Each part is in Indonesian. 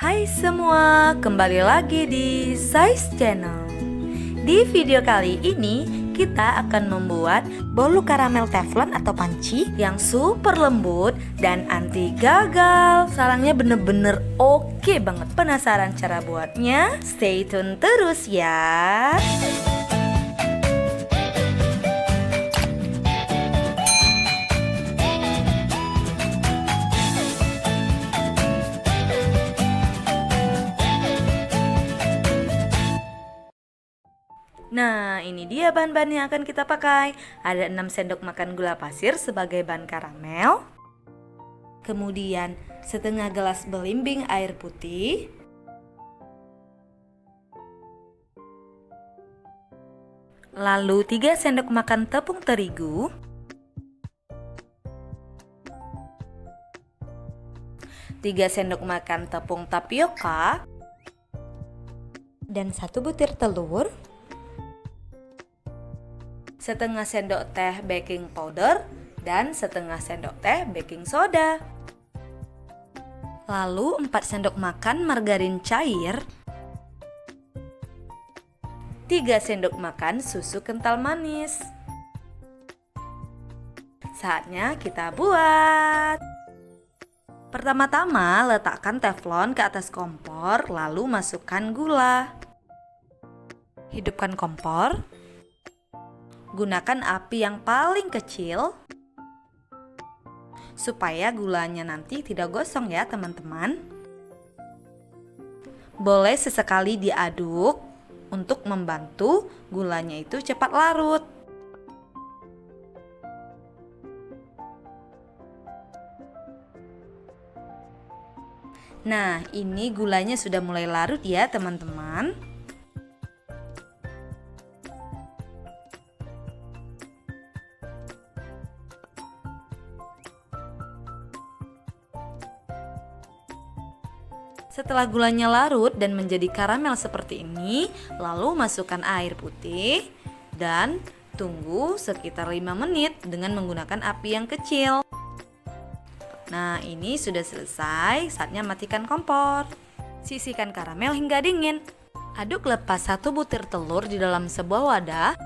Hai semua, kembali lagi di Size Channel. Di video kali ini kita akan membuat bolu karamel teflon atau panci yang super lembut dan anti gagal. Sarangnya bener-bener oke banget. Penasaran cara buatnya? Stay tune terus ya. Nah, ini dia bahan-bahan yang akan kita pakai. Ada 6 sendok makan gula pasir sebagai bahan karamel. Kemudian setengah gelas belimbing air putih. Lalu 3 sendok makan tepung terigu. 3 sendok makan tepung tapioka. Dan 1 butir telur. Setengah sendok teh baking powder dan setengah sendok teh baking soda. Lalu 4 sendok makan margarin cair. 3 sendok makan susu kental manis. Saatnya kita buat. Pertama-tama letakkan teflon ke atas kompor, lalu masukkan gula. Hidupkan kompor. Gunakan api yang paling kecil supaya gulanya nanti tidak gosong ya teman-teman. Boleh sesekali diaduk untuk membantu gulanya itu cepat larut. Nah, ini gulanya sudah mulai larut ya teman-teman. Setelah gulanya larut dan menjadi karamel seperti ini, lalu masukkan air putih dan tunggu sekitar 5 menit dengan menggunakan api yang kecil. Nah, ini sudah selesai, saatnya matikan kompor. Sisihkan karamel hingga dingin. Aduk lepas 1 butir telur di dalam sebuah wadah.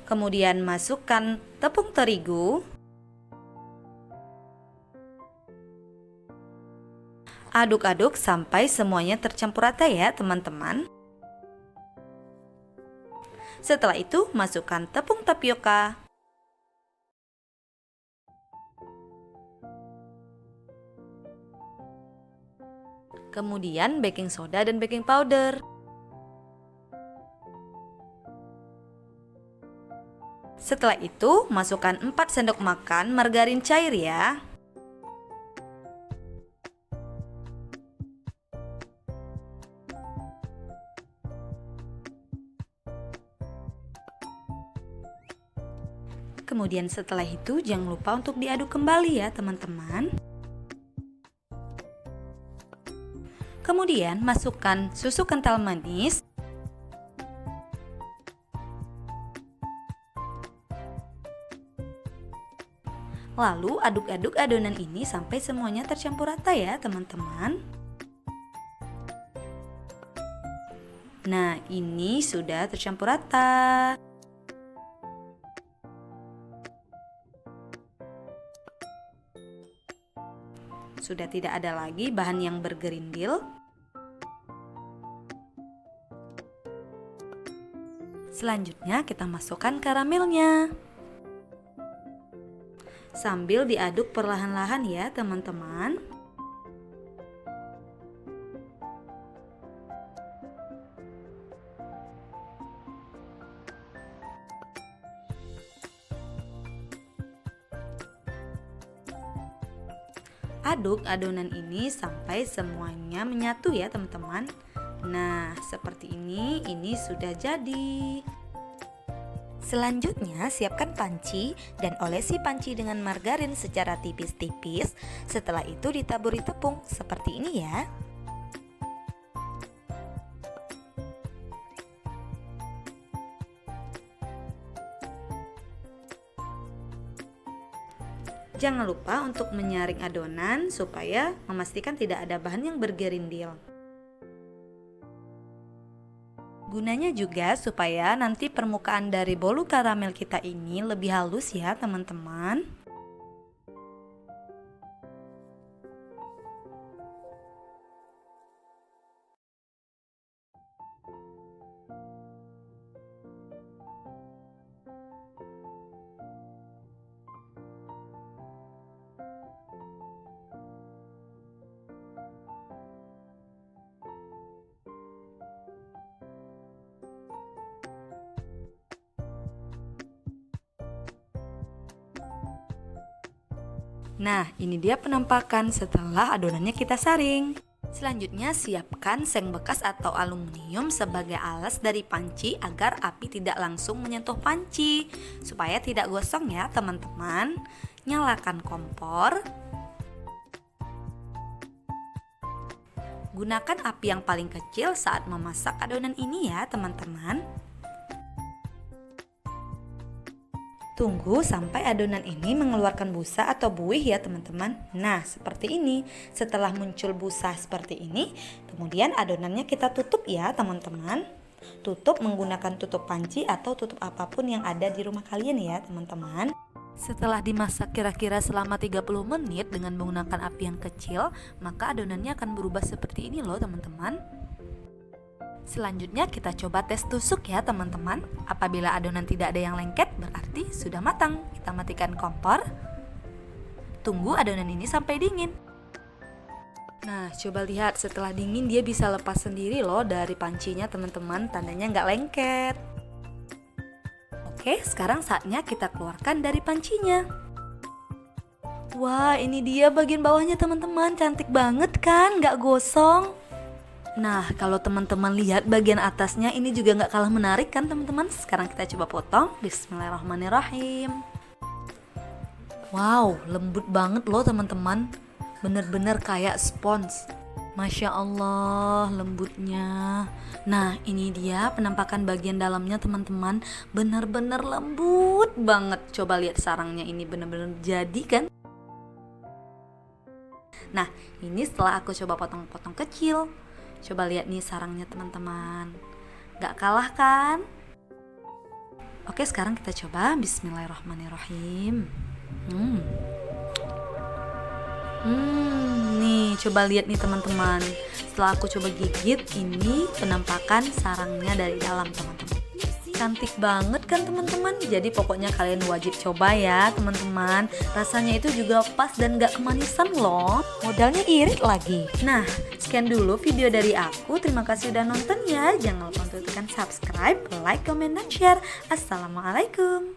Kemudian masukkan tepung terigu. Aduk-aduk sampai semuanya tercampur rata ya teman-teman. Setelah itu masukkan tepung tapioka. Kemudian baking soda dan baking powder. Setelah itu masukkan 4 sendok makan margarin cair ya. Kemudian setelah itu jangan lupa untuk diaduk kembali ya teman-teman. Kemudian masukkan susu kental manis. Lalu aduk-aduk adonan ini sampai semuanya tercampur rata ya teman-teman. Nah, ini sudah tercampur rata. Sudah tidak ada lagi bahan yang bergerindil. Selanjutnya kita masukkan karamelnya. Sambil diaduk perlahan-lahan ya teman-teman. Aduk adonan ini sampai semuanya menyatu ya teman-teman. Nah, seperti ini sudah jadi. Selanjutnya siapkan panci dan olesi panci dengan margarin secara tipis-tipis. Setelah itu ditaburi tepung seperti ini ya. Jangan lupa untuk menyaring adonan supaya memastikan tidak ada bahan yang bergerindil. Gunanya juga supaya nanti permukaan dari bolu karamel kita ini lebih halus ya teman-teman. Nah, ini dia penampakan setelah adonannya kita saring. Selanjutnya, siapkan seng bekas atau aluminium sebagai alas dari panci agar api tidak langsung menyentuh panci, supaya tidak gosong ya teman-teman. Nyalakan kompor. Gunakan api yang paling kecil saat memasak adonan ini ya teman-teman. Tunggu sampai adonan ini mengeluarkan busa atau buih ya teman-teman. Nah, seperti ini. Setelah muncul busa seperti ini, kemudian adonannya kita tutup ya teman-teman. Tutup menggunakan tutup panci atau tutup apapun yang ada di rumah kalian ya teman-teman. Setelah dimasak kira-kira selama 30 menit dengan menggunakan api yang kecil, maka adonannya akan berubah seperti ini loh teman-teman. Selanjutnya kita coba tes tusuk ya teman-teman. Apabila adonan tidak ada yang lengket berarti sudah matang. Kita matikan kompor. Tunggu adonan ini sampai dingin. Nah, coba lihat setelah dingin dia bisa lepas sendiri loh dari pancinya teman-teman. Tandanya nggak lengket. Oke, sekarang saatnya kita keluarkan dari pancinya. Wah, ini dia bagian bawahnya teman-teman. Cantik banget kan, nggak gosong. Nah, kalau teman-teman lihat bagian atasnya ini juga nggak kalah menarik kan teman-teman. Sekarang kita coba potong. Bismillahirrahmanirrahim. Wow, lembut banget loh teman-teman. Bener-bener kayak spons. Masya Allah, lembutnya. Nah, ini dia penampakan bagian dalamnya teman-teman. Bener-bener lembut banget. Coba lihat sarangnya ini bener-bener jadi kan. Nah, ini setelah aku coba potong-potong kecil. Coba lihat nih sarangnya teman-teman. Gak kalah kan? Oke, sekarang kita coba. Bismillahirrahmanirrahim. Nih, coba lihat nih teman-teman. Setelah aku coba gigit, ini penampakan sarangnya dari dalam teman-teman. Cantik banget kan teman-teman. Jadi pokoknya kalian wajib coba ya teman-teman. Rasanya itu juga pas dan gak kemanisan loh. Modalnya irit lagi. Nah, sekian dulu video dari aku. Terima kasih udah nonton ya. Jangan lupa untuk tekan subscribe, like, comment, dan share. Assalamualaikum.